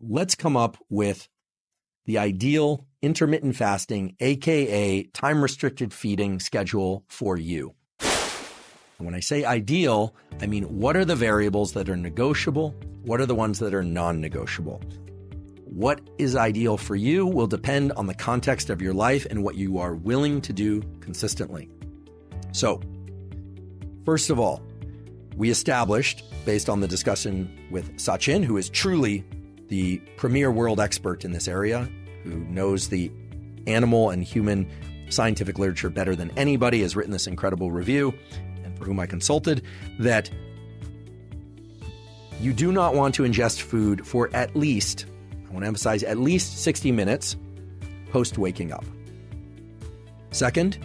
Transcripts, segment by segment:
let's come up with the ideal intermittent fasting, aka time-restricted feeding schedule for you. And when I say ideal, I mean what are the variables that are negotiable? What are the ones that are non-negotiable? What is ideal for you will depend on the context of your life and what you are willing to do consistently. So, first of all, we established, based on the discussion with Sachin, who is truly the premier world expert in this area, who knows the animal and human scientific literature better than anybody, has written this incredible review, and for whom I consulted, that you do not want to ingest food for at least, I want to emphasize, at least 60 minutes post waking up. Second,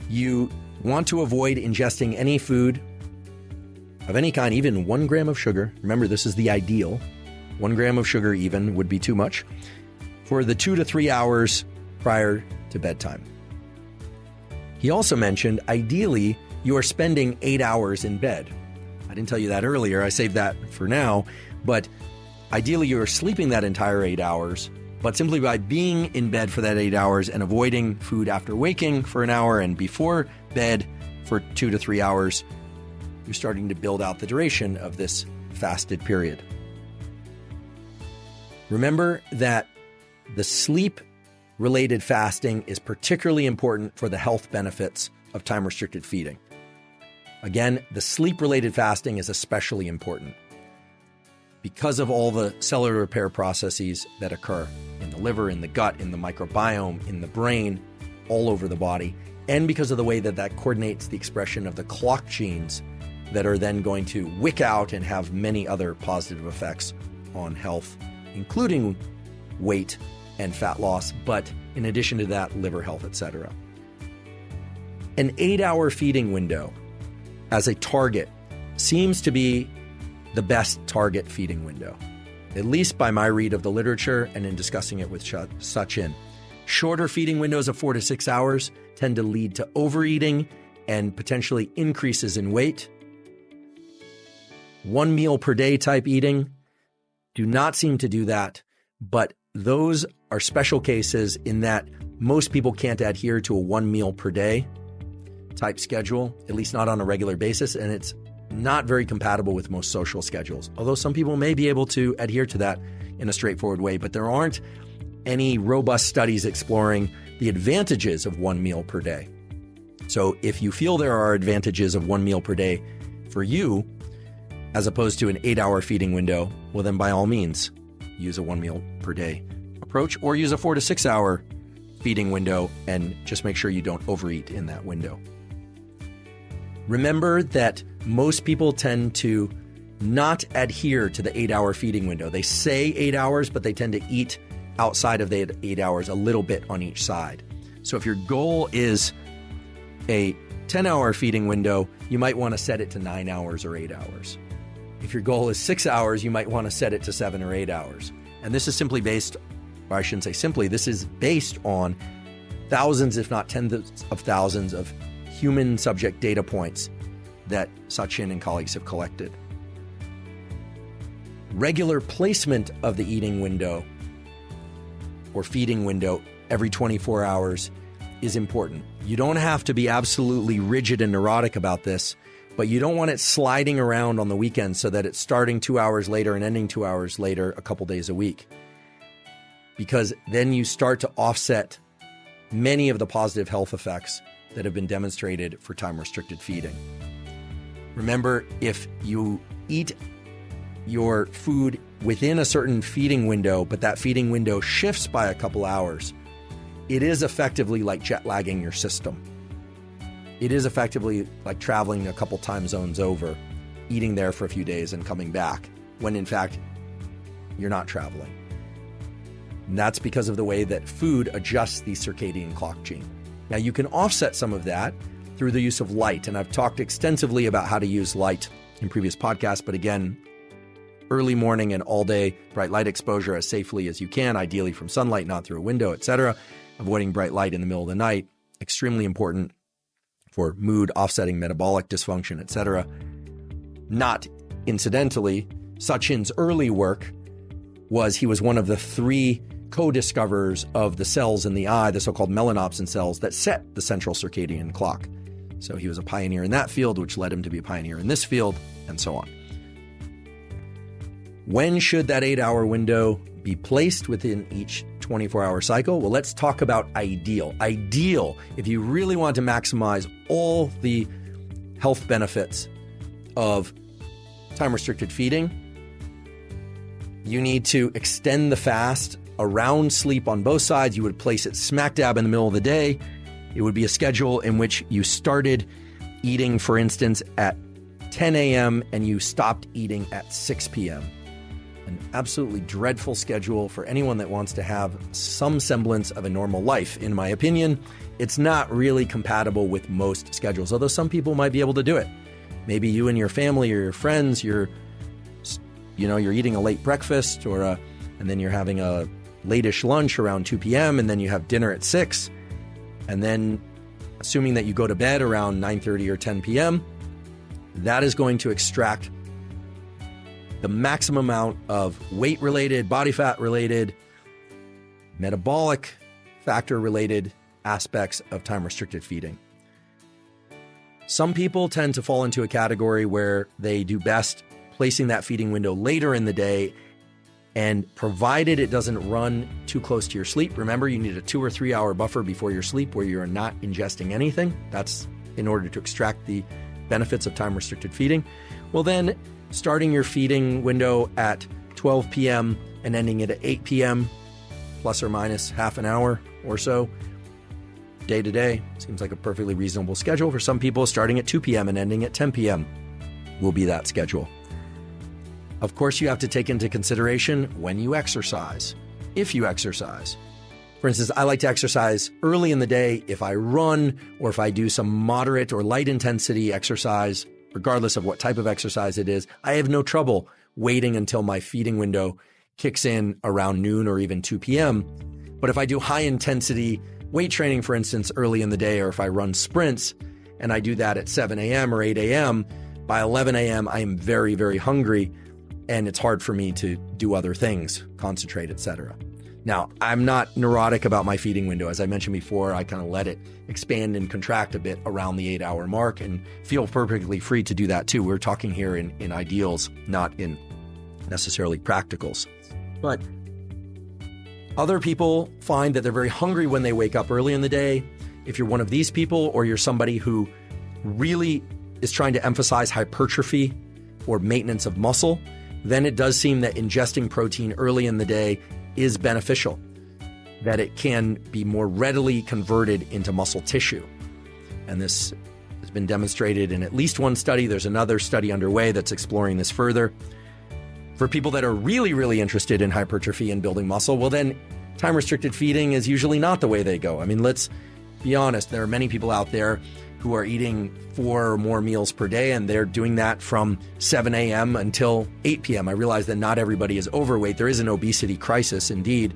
you want to avoid ingesting any food of any kind, even 1 gram of sugar. Remember, this is the ideal. 1 gram of sugar even would be too much, for the 2 to 3 hours prior to bedtime. He also mentioned, ideally, you are spending 8 hours in bed. I didn't tell you that earlier. I saved that for now. But ideally, you are sleeping that entire 8 hours. But simply by being in bed for that 8 hours and avoiding food after waking for an hour and before bed for 2 to 3 hours, you're starting to build out the duration of this fasted period. Remember that the sleep-related fasting is particularly important for the health benefits of time-restricted feeding. Again, the sleep-related fasting is especially important because of all the cellular repair processes that occur in the liver, in the gut, in the microbiome, in the brain, all over the body, and because of the way that that coordinates the expression of the clock genes that are then going to wick out and have many other positive effects on health, including weight and fat loss, but in addition to that, liver health, etc. An 8-hour feeding window as a target seems to be the best target feeding window, at least by my read of the literature and in discussing it with Sachin. Shorter feeding windows of 4 to 6 hours tend to lead to overeating and potentially increases in weight. 1 meal per day type eating do not seem to do that, but those are special cases in that most people can't adhere to a 1 meal per day type schedule, at least not on a regular basis, and it's not very compatible with most social schedules. Although some people may be able to adhere to that in a straightforward way, but there aren't any robust studies exploring the advantages of 1 meal per day. So if you feel there are advantages of 1 meal per day for you, as opposed to an 8-hour feeding window, well then by all means, use a 1 meal per day approach, or use a 4 to 6 hour feeding window and just make sure you don't overeat in that window. Remember that most people tend to not adhere to the 8-hour feeding window. They say 8 hours, but they tend to eat outside of the 8 hours a little bit on each side. So if your goal is a 10-hour feeding window, you might want to set it to 9 hours or 8 hours. If your goal is 6 hours, you might want to set it to 7 or 8 hours. And this is simply based, or I shouldn't say simply, this is based on thousands, if not tens of thousands of human subject data points that Sachin and colleagues have collected. Regular placement of the eating window or feeding window every 24 hours is important. You don't have to be absolutely rigid and neurotic about this, but you don't want it sliding around on the weekend so that it's starting 2 hours later and ending 2 hours later a couple days a week. Because then you start to offset many of the positive health effects that have been demonstrated for time-restricted feeding. Remember, if you eat your food within a certain feeding window, but that feeding window shifts by a couple hours, it is effectively like jet lagging your system. It is effectively like traveling a couple time zones over, eating there for a few days and coming back, when in fact, you're not traveling. And that's because of the way that food adjusts the circadian clock gene. Now, you can offset some of that through the use of light, and I've talked extensively about how to use light in previous podcasts, but again, early morning and all day bright light exposure as safely as you can, ideally from sunlight, not through a window, etc. Avoiding bright light in the middle of the night, extremely important for mood, offsetting metabolic dysfunction, etc. Not incidentally, Sachin's early work he was one of the 3 co-discoverers of the cells in the eye, the so-called melanopsin cells that set the central circadian clock. So he was a pioneer in that field, which led him to be a pioneer in this field, and so on. When should that 8-hour window be placed within each 24-hour cycle? Well, let's talk about ideal. Ideal, if you really want to maximize all the health benefits of time-restricted feeding, you need to extend the fast around sleep on both sides. You would place it smack dab in the middle of the day. It would be a schedule in which you started eating, for instance, at 10 a.m. and you stopped eating at 6 p.m. An absolutely dreadful schedule for anyone that wants to have some semblance of a normal life. In my opinion, it's not really compatible with most schedules, although some people might be able to do it. Maybe you and your family or your friends, you're eating a late breakfast and then you're having a late-ish lunch around 2 p.m. and then you have dinner at 6. And then assuming that you go to bed around 9:30 or 10 p.m., that is going to extract the maximum amount of weight-related, body fat-related, metabolic factor-related aspects of time-restricted feeding. Some people tend to fall into a category where they do best placing that feeding window later in the day, and provided it doesn't run too close to your sleep. Remember, you need a 2 or 3 hour buffer before your sleep where you're not ingesting anything. That's in order to extract the benefits of time-restricted feeding. Well, then starting your feeding window at 12 p.m. and ending it at 8 p.m., plus or minus half an hour or so, day to day, seems like a perfectly reasonable schedule. For some people, starting at 2 p.m. and ending at 10 p.m. will be that schedule. Of course, you have to take into consideration when you exercise, if you exercise. For instance, I like to exercise early in the day. If I run or if I do some moderate or light intensity exercise, regardless of what type of exercise it is, I have no trouble waiting until my feeding window kicks in around noon or even 2 p.m. But if I do high intensity weight training, for instance, early in the day, or if I run sprints and I do that at 7 a.m. or 8 a.m., by 11 a.m., I am very, very hungry. And it's hard for me to do other things, concentrate, etc. Now, I'm not neurotic about my feeding window. As I mentioned before, I kind of let it expand and contract a bit around the 8-hour mark and feel perfectly free to do that too. We're talking here in ideals, not in necessarily practicals. But other people find that they're very hungry when they wake up early in the day. If you're one of these people, or you're somebody who really is trying to emphasize hypertrophy or maintenance of muscle, then it does seem that ingesting protein early in the day is beneficial, that it can be more readily converted into muscle tissue. And this has been demonstrated in at least one study. There's another study underway that's exploring this further. For people that are really, really interested in hypertrophy and building muscle, well, then time-restricted feeding is usually not the way they go. I mean, let's be honest. There are many people out there who are eating 4 or more meals per day, and they're doing that from 7 a.m. until 8 p.m. I realize that not everybody is overweight. There is an obesity crisis indeed.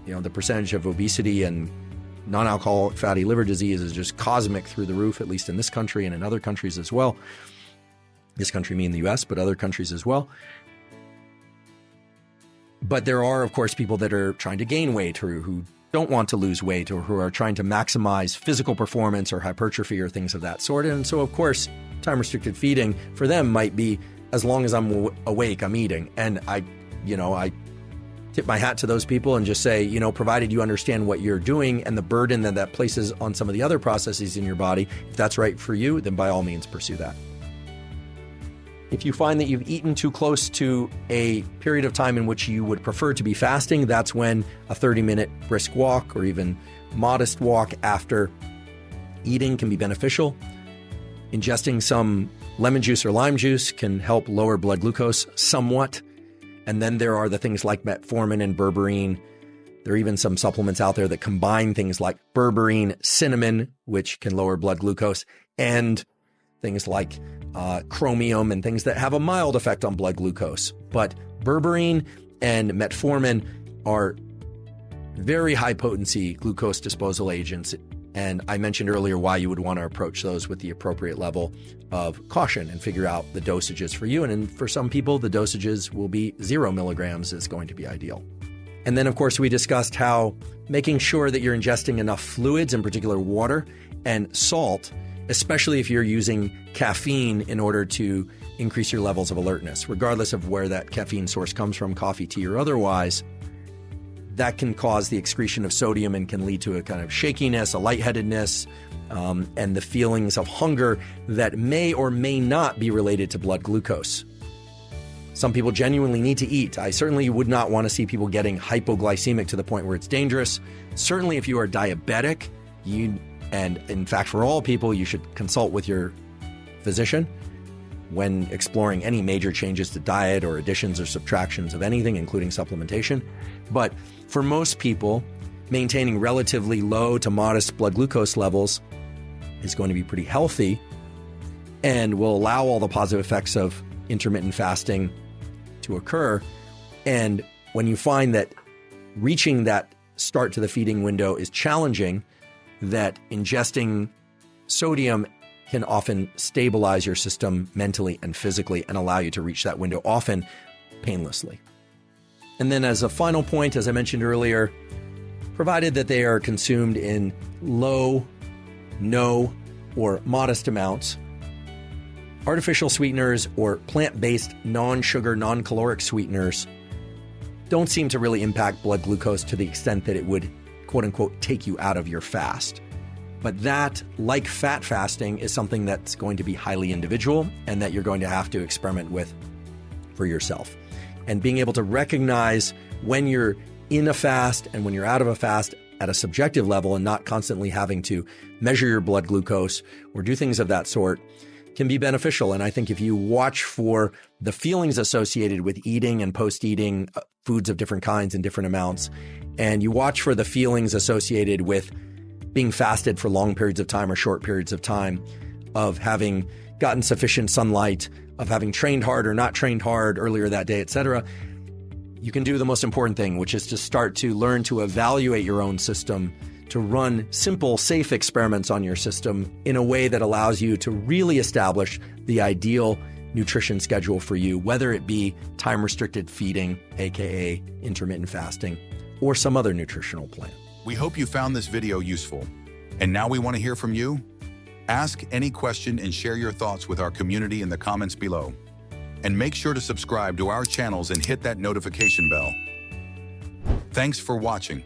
The percentage of obesity and non-alcoholic fatty liver disease is just cosmic through the roof, at least in this country and in other countries as well. This country meaning the US, but other countries as well. But there are, of course, people that are trying to gain weight or who don't want to lose weight or who are trying to maximize physical performance or hypertrophy or things of that sort. And so, of course, time-restricted feeding for them might be, as long as I'm awake, I'm eating. And I tip my hat to those people and just say, provided you understand what you're doing and the burden that places on some of the other processes in your body, if that's right for you, then by all means pursue that. If you find that you've eaten too close to a period of time in which you would prefer to be fasting, that's when a 30-minute brisk walk or even modest walk after eating can be beneficial. Ingesting some lemon juice or lime juice can help lower blood glucose somewhat. And then there are the things like metformin and berberine. There are even some supplements out there that combine things like berberine, cinnamon, which can lower blood glucose, and things like chromium and things that have a mild effect on blood glucose. But berberine and metformin are very high potency glucose disposal agents. And I mentioned earlier why you would want to approach those with the appropriate level of caution and figure out the dosages for you. And for some people, the dosages will be 0 milligrams is going to be ideal. And then, of course, we discussed how making sure that you're ingesting enough fluids, in particular water and salt, especially if you're using caffeine in order to increase your levels of alertness, regardless of where that caffeine source comes from, coffee, tea, or otherwise. That can cause the excretion of sodium and can lead to a kind of shakiness, a lightheadedness, and the feelings of hunger that may or may not be related to blood glucose. Some people genuinely need to eat. I certainly would not want to see people getting hypoglycemic to the point where it's dangerous. Certainly if you are diabetic, and in fact for all people, you should consult with your physician when exploring any major changes to diet or additions or subtractions of anything, including supplementation. But for most people, maintaining relatively low to modest blood glucose levels is going to be pretty healthy and will allow all the positive effects of intermittent fasting to occur. And when you find that reaching that start to the feeding window is challenging, that ingesting sodium can often stabilize your system mentally and physically and allow you to reach that window, often painlessly. And then as a final point, as I mentioned earlier, provided that they are consumed in low, no, or modest amounts, artificial sweeteners or plant-based non-sugar, non-caloric sweeteners don't seem to really impact blood glucose to the extent that it would, quote unquote, take you out of your fast. But that, like fat fasting, is something that's going to be highly individual and that you're going to have to experiment with for yourself. And being able to recognize when you're in a fast and when you're out of a fast at a subjective level and not constantly having to measure your blood glucose or do things of that sort can be beneficial. And I think if you watch for the feelings associated with eating and post-eating foods of different kinds and different amounts, and you watch for the feelings associated with being fasted for long periods of time or short periods of time, of having gotten sufficient sunlight, of having trained hard or not trained hard earlier that day, etc., you can do the most important thing, which is to start to learn to evaluate your own system, to run simple, safe experiments on your system in a way that allows you to really establish the ideal nutrition schedule for you, whether it be time-restricted feeding, aka intermittent fasting, or some other nutritional plan. We hope you found this video useful. And now we want to hear from you. Ask any question and share your thoughts with our community in the comments below. And make sure to subscribe to our channels and hit that notification bell. Thanks for watching.